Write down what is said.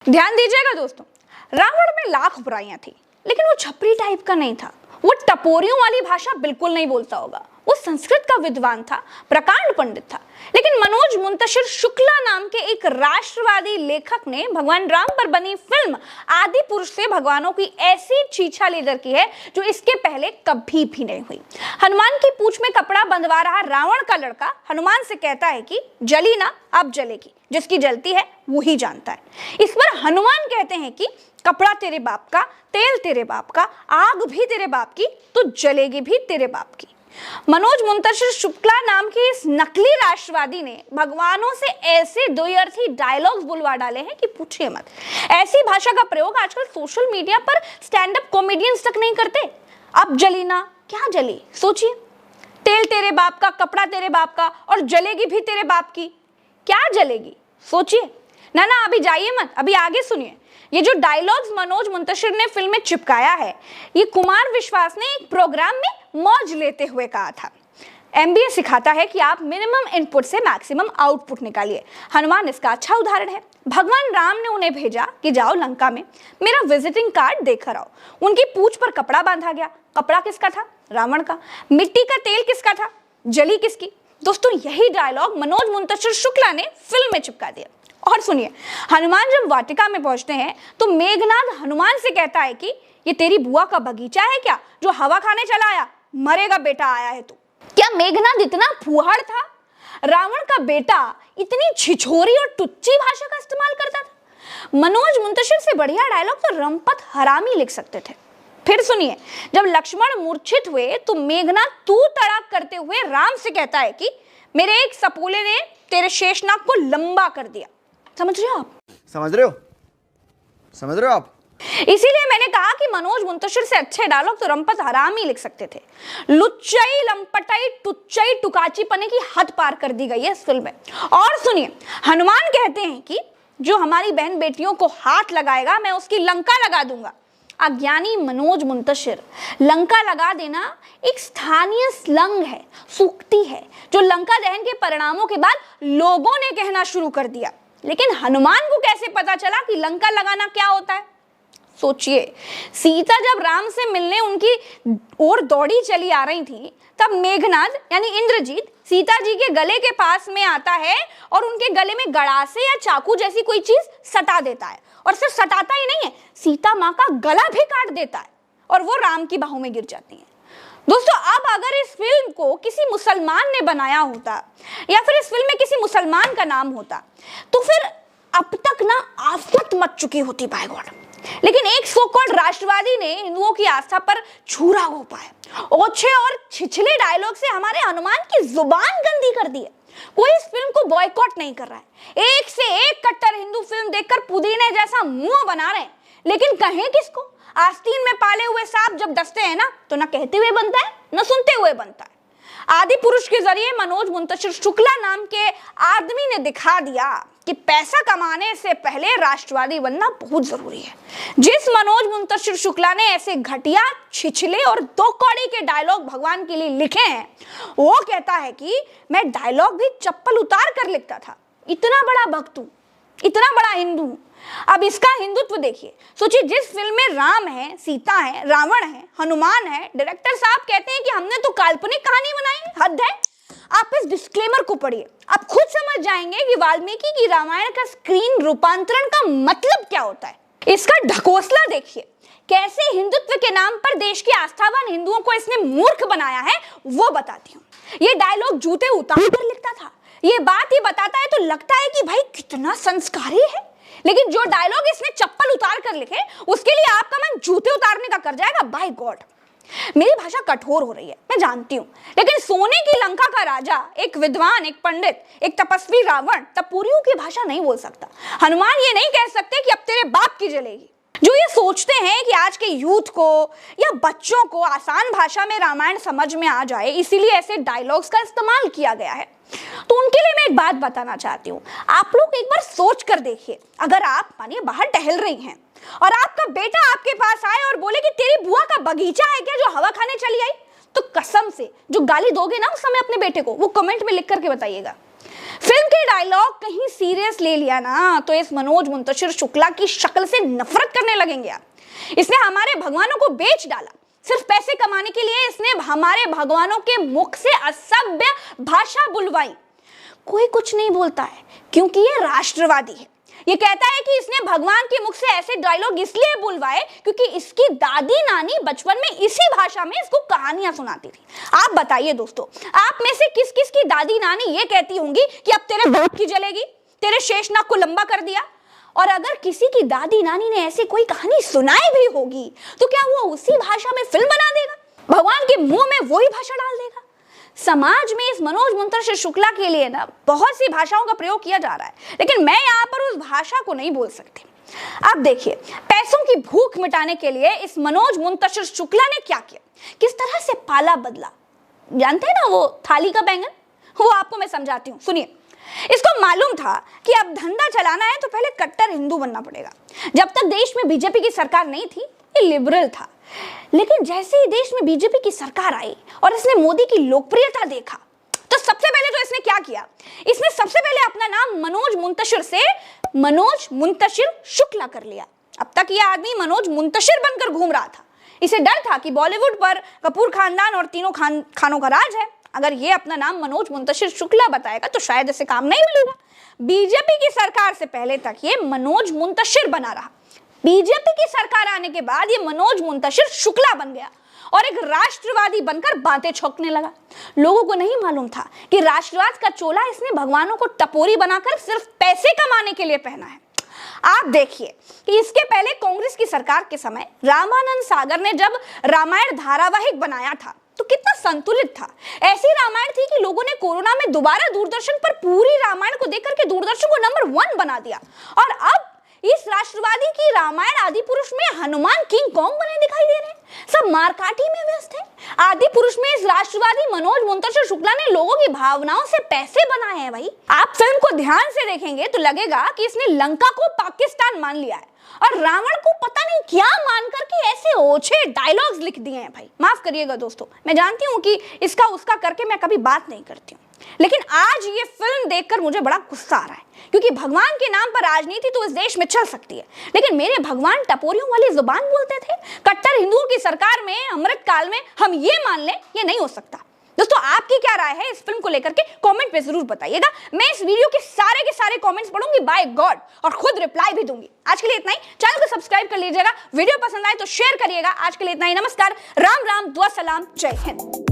ध्यान दीजिएगा दोस्तों, रावण में लाख बुराइयां थी, लेकिन वो छपरी टाइप का नहीं था। वो टपोरियों वाली भाषा बिल्कुल नहीं बोलता होगा। वो संस्कृत का विद्वान था, प्रकांड पंडित था। लेकिन मनोज मुंतशिर शुक्ला नाम के एक राष्ट्रवादी लेखक ने भगवान राम पर बनी फिल्म आदि पुरुष से भगवानों की ऐसी छीछा लेदर की है जो इसके पहले कभी भी नहीं हुई। हनुमान की पूंछ में कपड़ा बंधवा रहा रावण का लड़का हनुमान से कहता है कि जली ना, अब जलेगी, जिसकी जलती है वो ही जानता है। इस पर हनुमान कहते हैं कि कपड़ा तेरे बाप का, तेल तेरे बाप का, आग भी तेरे बाप की, तो जलेगी भी तेरे बाप की। मनोज मुंतशिर शुक्ला नाम के इस नकली राष्ट्रवादी ने भगवानों से ऐसे द्व्यर्थी डायलॉग्स बुलवा डाले हैं कि पूछिए मत। ऐसी भाषा का प्रयोग आजकल सोशल मीडिया पर स्टैंड अप कॉमेडियंस तक नहीं करते। अब जली ना, क्या जली, सोचिए। तेल तेरे बाप का, कपड़ा तेरे बाप का, और जलेगी भी तेरे बाप की, क्या जलेगी, सोचिए ना। ना अभी जाइए मत, अभी आगे सुनिए। ये जो डायलॉग्स मनोज मुंतशिर ने फिल्म में चिपकाया है, ये कुमार विश्वास ने एक प्रोग्राम में मौज लेते हुए कहा था। एमबीए सिखाता है कि आप मिनिमम इनपुट से मैक्सिमम आउटपुट निकालिए। हनुमान इसका अच्छा उदाहरण है। भगवान राम ने उन्हें भेजा कि जाओ लंका में मेरा विजिटिंग कार्ड देकर आओ। उनकी पूंछ पर कपड़ा बांधा गया। कपड़ा किसका था? रावण का। मिट्टी का तेल किसका था? जली किसकी? दोस्तों, यही डायलॉग मनोज मुंतशिर शुक्ला ने फिल्म में चिपका दिया। और सुनिए, हनुमान जब वाटिका में पहुंचते हैं तो मेघनाद हनुमान से कहता है कि ये तेरी बुआ का बगीचा है क्या जो हवा खाने चला आया? मरेगा बेटा आया है तू। क्या मेघनाद इतना फूहड़ था? रावण का बेटा इतनी छिछोरी और टुच्ची भाषा का इस्तेमाल करता था? मनोज मुंतशिर से बढ़िया डायलॉग तो रंपत हरामी लिख सकते थे। फिर सुनिए, जब लक्ष्मण मूर्छित हुए तो मेघनाद तू तड़ाक करते हुए राम से कहता है कि मेरे एक सपूले ने तेरे शेषनाग को लंबा कर दिया। समझ रहे हो आप? समझ रहे हो आप? इसीलिए मैंने कहा कि मनोज मुंतशिर से अच्छे डायलॉग तो रंपत हरामी लिख सकते थे। लुच्चाई, लंपटाई, टुच्चाई, टुकाची पने की हद पार कर दी गई है इस फिल्म में। और सुनिए, हनुमान कहते हैं कि जो हमारी बहन बेटियों को हाथ लगाएगा मैं उसकी लंका लगा दूंगा। अज्ञानी मनोज मुंतशिर, लंका लगा देना एक स्थानीय स्लंग है, सूक्ति है, जो लंका दहन के परिणामों के बाद लोगों ने कहना शुरू कर दिया। लेकिन हनुमान को कैसे पता चला कि लंका लगाना क्या होता है? सोचिए, सीता जब राम से मिलने उनकी ओर दौड़ी चली आ रही थी, तब मेघनाद यानी इंद्रजीत सीता जी के गले के पास में आता है और उनके गले में गड़ासे या चाकू जैसी कोई चीज सटा देता है। और सिर्फ सटाता ही नहीं है, सीता माँ का गला भी काट देता है और वो राम की बाहों में गिर जाती है। दोस्तों, अब अगर इस फिल्म को किसी मुसलमान ने बनाया होता या फिर इस फिल्म में किसी मुसलमान का नाम होता तो फिर अब तक ना आफत मच चुकी होती बाय गॉड। लेकिन एक सो कॉल्ड राष्ट्रवादी ने हिंदुओं की आस्था पर छुरा घोंपा है। ओछे और छिछले डायलॉग से हमारे हनुमान की जुबान गंदी कर दी है। कोई इस फिल्म को बॉयकॉट नहीं कर रहा है। एक से एक कट्टर हिंदू फिल्म देखकर पुदीने जैसा मुंह बना रहे हैं, लेकिन कहें किसको? आस्तीन में पाले हुए सांप जब डसते हैं ना, तो ना कहते हुए बनता है ना सुनते हुए बनता है। आदि पुरुष के जरिए मनोज मुंतशिर शुक्ला नाम के आदमी ने दिखा दिया कि पैसा कमाने से पहले राष्ट्रवादी बनना बहुत जरूरी है। जिस मनोज मुंतशिर शुक्ला ने ऐसे घटिया, छिछले और दो कौड़ी के डायलॉग भगवान के लिए लिखे हैं, वो कहता है कि मैं डायलॉग भी चप्पल उतार कर लिखता था। इतना बड़ा भक्त हूं, इतना बड़ा हिंदू हूं। अब इसका हिंदुत्व देखिए। सोचिए, जिस फिल्म में राम है, सीता है, रावण है, हनुमान है, डायरेक्टर साहब कहते हैं कि हमने तो काल्पनिक कहानी बनाई, हद है। आप इस डिस्क्लेमर को पढ़िए, आप खुद समझ जाएंगे कि वाल्मीकि की रामायण का स्क्रीन रूपांतरण का मतलब क्या होता है। इसका ढकोसला देखिए, कैसे हिंदुत्व के नाम पर देश के आस्थावान हिंदुओं को इसने मूर्ख बनाया है, वो बताती हूँ। ये डायलॉग जूते उतार कर लिखता था। ये बात ही बताता है तो लगता है कि भाई कितना संस्कारी है। लेकिन जो डायलॉग इसने चप्पल उतार कर लिखे, उसके लिए आपका मन जूते उतारने का कर जाएगा। बाय गॉड, मेरी भाषा कठोर हो रही है, मैं जानती हूँ, लेकिन सोने की लंका का राजा, एक विद्वान, एक पंडित, एक तपस्वी रावण तपोरियों की भाषा नहीं बोल सकता। हनुमान ये नहीं कह सकते कि अब तेरे बाप की जलेगी। जो ये सोचते हैं कि आज के यूथ को या बच्चों को आसान भाषा में रामायण समझ में आ जाए, इसीलिए ऐसे डायलॉग्स का इस्तेमाल किया गया है, तो उनके लिए मैं एक बात बताना चाहती हूँ। आप लोग एक बार सोच कर देखिए, अगर आप मानिए बाहर टहल रही हैं और आपका बेटा आपके पास आए और बोले कि तेरी बुआ का बगीचा है क्या जो हवा खाने चली आई, तो कसम से जो गाली दोगे ना उस समय अपने बेटे को, वो कमेंट में लिख करके बताइएगा। फिल्म के डायलॉग कहीं सीरियस ले लिया ना तो इस मनोज मुंतशिर शुक्ला की शक्ल से नफरत करने लगेंगे आप। इसने हमारे भगवानों को बेच डाला, सिर्फ पैसे कमाने के लिए इसने हमारे भगवानों के मुख से असभ्य भाषा बुलवाई। कोई कुछ नहीं बोलता है क्योंकि ये राष्ट्रवादी है। ये कहता है कि इसने भगवान के मुख से ऐसे डायलॉग इसलिए बुलवाए क्योंकि इसकी दादी नानी बचपन में इसी भाषा में इसको कहानियां सुनाती थी। आप बताइए दोस्तों, आप में से किस किस की दादी नानी ये कहती होंगी कि अब तेरे बाप की जलेगी, तेरे शेषनाग को लंबा कर दिया। और अगर किसी की दादी नानी ने ऐसी कोई कहानी सुनाई भी होगी तो क्या वो उसी भाषा में फिल्म बना देगा, भगवान के मुंह में वही भाषा डाल देगा? समाज में इस मनोज मुंतशिर शुक्ला के लिए ना बहुत सी भाषाओं का प्रयोग किया जा रहा है, लेकिन मैं यहाँ पर उस भाषा को नहीं बोल सकती। अब देखिए, पैसों की भूख मिटाने के लिए इस मनोज मुंतशिर शुक्ला ने क्या किया, किस तरह से पाला बदला। जानते हैं ना वो थाली का बैंगन, वो आपको मैं समझाती हूँ, सुनिए। इसको मालूम था कि अब धंधा चलाना है तो पहले कट्टर हिंदू बनना पड़ेगा। जब तक देश में बीजेपी की सरकार नहीं थी ये लिबरल था, लेकिन जैसे ही देश में बीजेपी की सरकार आई और इसने मोदी की लोकप्रियता देखा तो सबसे पहले तो इसने क्या किया, इसने सबसे पहले अपना नाम मनोज मुंतशिर से मनोज मुंतशिर शुक्ला कर लिया। अब तक यह आदमी मनोज मुंतशिर बनकर घूम रहा था। इसे डर था कि बॉलीवुड पर कपूर खानदान और तीनों खानों का राज है, अगर ये अपना नाम मनोज मुंतशिर शुक्ला बताएगा तो शायद इसे काम नहीं मिलेगा। बीजेपी की सरकार से पहले तक ये मनोज मुंतशिर बना रहा, बीजेपी की सरकार आने के बाद ये मनोज मुंतशिर शुक्ला बन गया और एक राष्ट्रवादी बनकर बातें छौंकने लगा। लोगों को नहीं मालूम था कि राष्ट्रवाद का चोला इसने भगवानों को टपोरी बनाकर सिर्फ पैसे कमाने के लिए पहना है। आप देखिए कि इसके पहले कांग्रेस की सरकार के समय रामानंद सागर ने जब रामायण धारावाहिक बनाया था तो कितना संतुलित था। ऐसी रामायण थी कि लोगों ने कोरोना में दोबारा दूरदर्शन पर पूरी रामायण को देख करके दूरदर्शन को नंबर 1 बना दिया। और अब इस राष्ट्रवादी की रामायण आदि पुरुष में हनुमान किंग कॉन्ग बने दिखाई दे रहे हैं, सब मारकाटी में व्यस्त हैं। आदि पुरुष में इस राष्ट्रवादी मनोज मुंतशिर शुक्ला ने लोगों की भावनाओं से पैसे बनाए हैं। भाई आप फिल्म को ध्यान से देखेंगे तो लगेगा कि इसने लंका को पाकिस्तान मान लिया है और रावण को पता नहीं क्या मान करके ऐसे ओछे डायलॉग्स लिख दिए हैं। भाई माफ करिएगा दोस्तों, मैं जानती हूँ कि इसका उसका करके मैं कभी बात नहीं करती हूँ, लेकिन आज ये फिल्म देखकर मुझे बड़ा गुस्सा आ रहा है क्योंकि भगवान के नाम पर राजनीति तो इस देश में चल सकती है, लेकिन मेरे भगवान टपोरियों वाली जुबान बोलते थे। कट्टर हिंदुओं की सरकार में अमृत काल में हम ये मान लें, ये नहीं हो सकता। दोस्तों आपकी क्या राय है इस फिल्म को लेकर के कमेंट पे जरूर बताइएगा। मैं इस वीडियो के सारे कमेंट्स पढ़ूंगी बाय गॉड और खुद रिप्लाई भी दूंगी। आज के लिए इतना ही, चैनल को सब्सक्राइब कर लीजिएगा, वीडियो पसंद आए तो शेयर करिएगा। आज के लिए इतना ही, नमस्कार, राम राम, दुआ सलाम, जय हिंद।